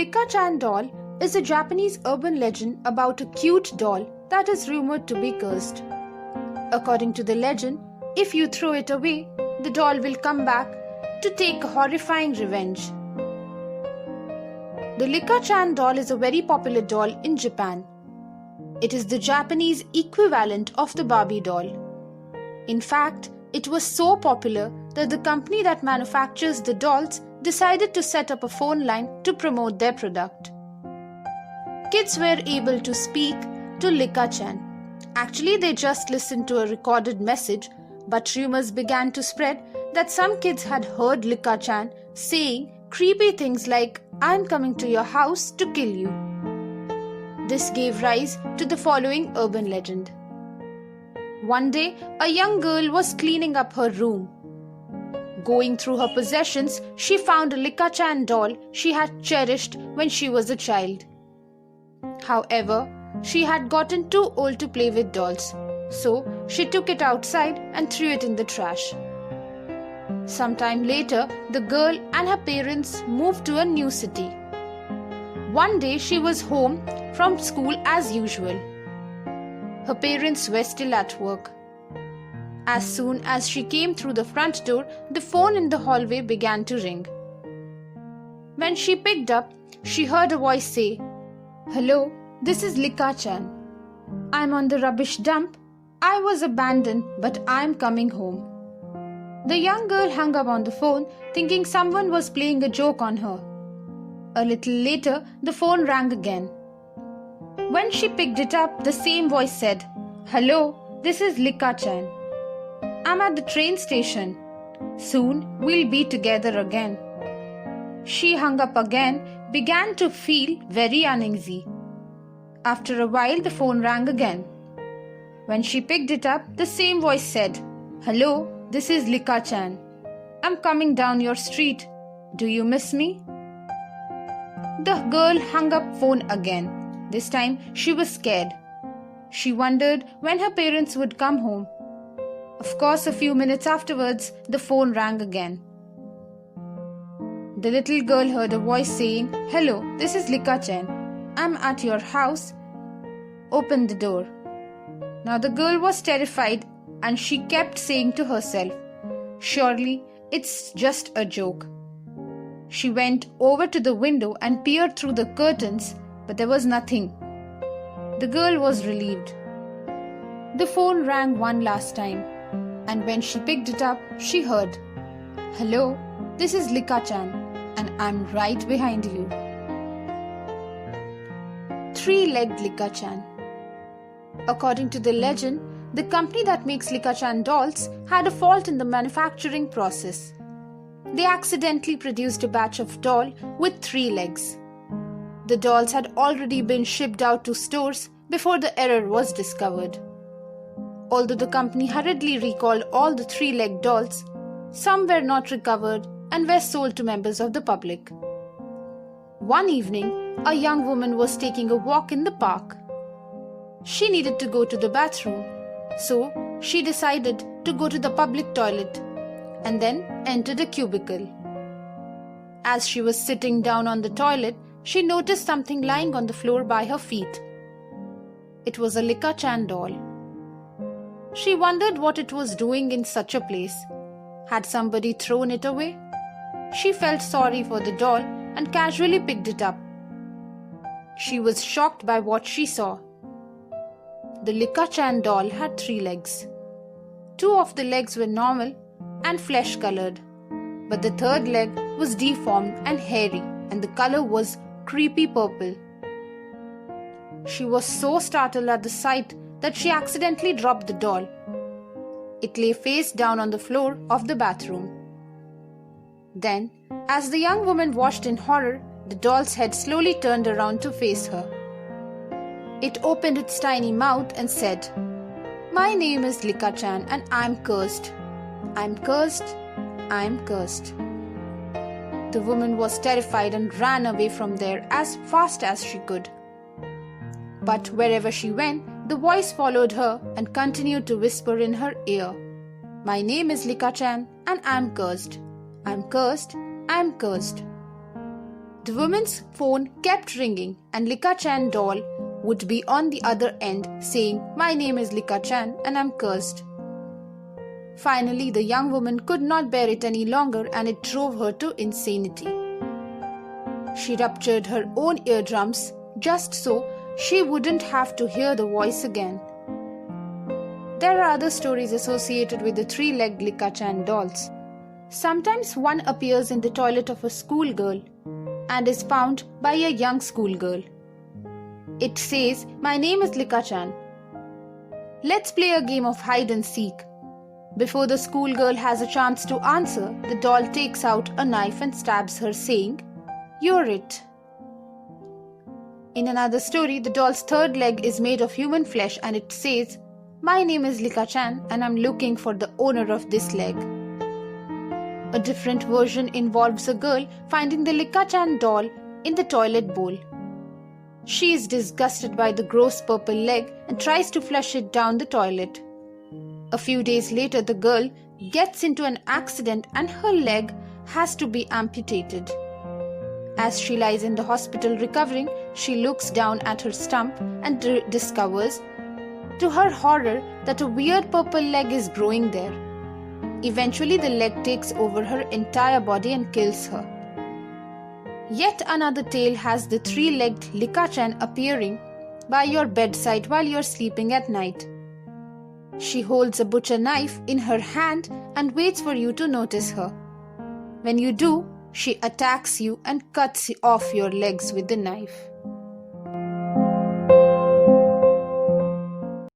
Lika-chan doll is a Japanese urban legend about a cute doll that is rumored to be cursed. According to the legend, if you throw it away, the doll will come back to take a horrifying revenge. The Lika-chan doll is a very popular doll in Japan. It is the Japanese equivalent of the Barbie doll. In fact, it was so popular that the company that manufactures the dolls decided to set up a phone line to promote their product. Kids were able to speak to Lika-chan. Actually, they just listened to a recorded message, but rumors began to spread that some kids had heard Lika-chan saying creepy things like, "I'm coming to your house to kill you." This gave rise to the following urban legend. One day, a young girl was cleaning up her room. Going through her possessions, she found a Lika-chan doll she had cherished when she was a child. However, she had gotten too old to play with dolls, so she took it outside and threw it in the trash. Sometime later, the girl and her parents moved to a new city. One day, she was home from school as usual. Her parents were still at work. As soon as she came through the front door, the phone in the hallway began to ring. When she picked up, she heard a voice say, "Hello, this is Lika-chan. I'm on the rubbish dump. I was abandoned, but I'm coming home." The young girl hung up on the phone, thinking someone was playing a joke on her. A little later, the phone rang again. When she picked it up, the same voice said, "Hello, this is Lika-chan. I'm at the train station. Soon we'll be together again." She hung up again, began to feel very uneasy. After a while, the phone rang again. When she picked it up, the same voice said, "Hello, this is Lika-chan. I'm coming down your street. Do you miss me?" The girl hung up phone again. This time she was scared. She wondered when her parents would come home. Of course, a few minutes afterwards, the phone rang again. The little girl heard a voice saying, "Hello, this is Lika-chan. I'm at your house. Open the door." Now the girl was terrified and she kept saying to herself, "Surely it's just a joke." She went over to the window and peered through the curtains, but there was nothing. The girl was relieved. The phone rang one last time, and when she picked it up, she heard, "Hello, this is Lika-chan, and I'm right behind you." Three-legged Lika-chan. According to the legend, the company that makes Lika-chan dolls had a fault in the manufacturing process. They accidentally produced a batch of doll with 3 legs. The dolls had already been shipped out to stores before the error was discovered. Although the company hurriedly recalled all the 3-legged dolls, some were not recovered and were sold to members of the public. One evening, a young woman was taking a walk in the park. She needed to go to the bathroom, so she decided to go to the public toilet and then entered a cubicle. As she was sitting down on the toilet, she noticed something lying on the floor by her feet. It was a Lika-chan doll. She wondered what it was doing in such a place. Had somebody thrown it away? She felt sorry for the doll and casually picked it up. She was shocked by what she saw. The Lika-chan doll had 3 legs. 2 of the legs were normal and flesh-colored, but the 3rd leg was deformed and hairy, and the color was creepy purple. She was so startled at the sight that she accidentally dropped the doll. It lay face down on the floor of the bathroom. Then, as the young woman watched in horror, the doll's head slowly turned around to face her. It opened its tiny mouth and said, "My name is Lika-chan and I'm cursed. I'm cursed. I'm cursed." The woman was terrified and ran away from there as fast as she could. But wherever she went, the voice followed her and continued to whisper in her ear, "My name is Lika-chan and I'm cursed. I'm cursed. I'm cursed." The woman's phone kept ringing and Lika-chan doll would be on the other end saying, "My name is Lika-chan and I'm cursed." Finally, the young woman could not bear it any longer and it drove her to insanity. She ruptured her own eardrums just so she wouldn't have to hear the voice again. There are other stories associated with the three-legged Lika-chan dolls. Sometimes one appears in the toilet of a schoolgirl and is found by a young schoolgirl. It says, "My name is Lika-chan. Let's play a game of hide and seek." Before the schoolgirl has a chance to answer, the doll takes out a knife and stabs her, saying, "You're it." In another story, the doll's third leg is made of human flesh and it says, "My name is Lika-chan and I'm looking for the owner of this leg." A different version involves a girl finding the Lika-chan doll in the toilet bowl. She is disgusted by the gross purple leg and tries to flush it down the toilet. A few days later, the girl gets into an accident and her leg has to be amputated. As she lies in the hospital recovering, she looks down at her stump and discovers, to her horror, that a weird purple leg is growing there. Eventually, the leg takes over her entire body and kills her. Yet another tale has the three-legged Lika-chan appearing by your bedside while you're sleeping at night. She holds a butcher knife in her hand and waits for you to notice her. When you do, she attacks you and cuts off your legs with the knife.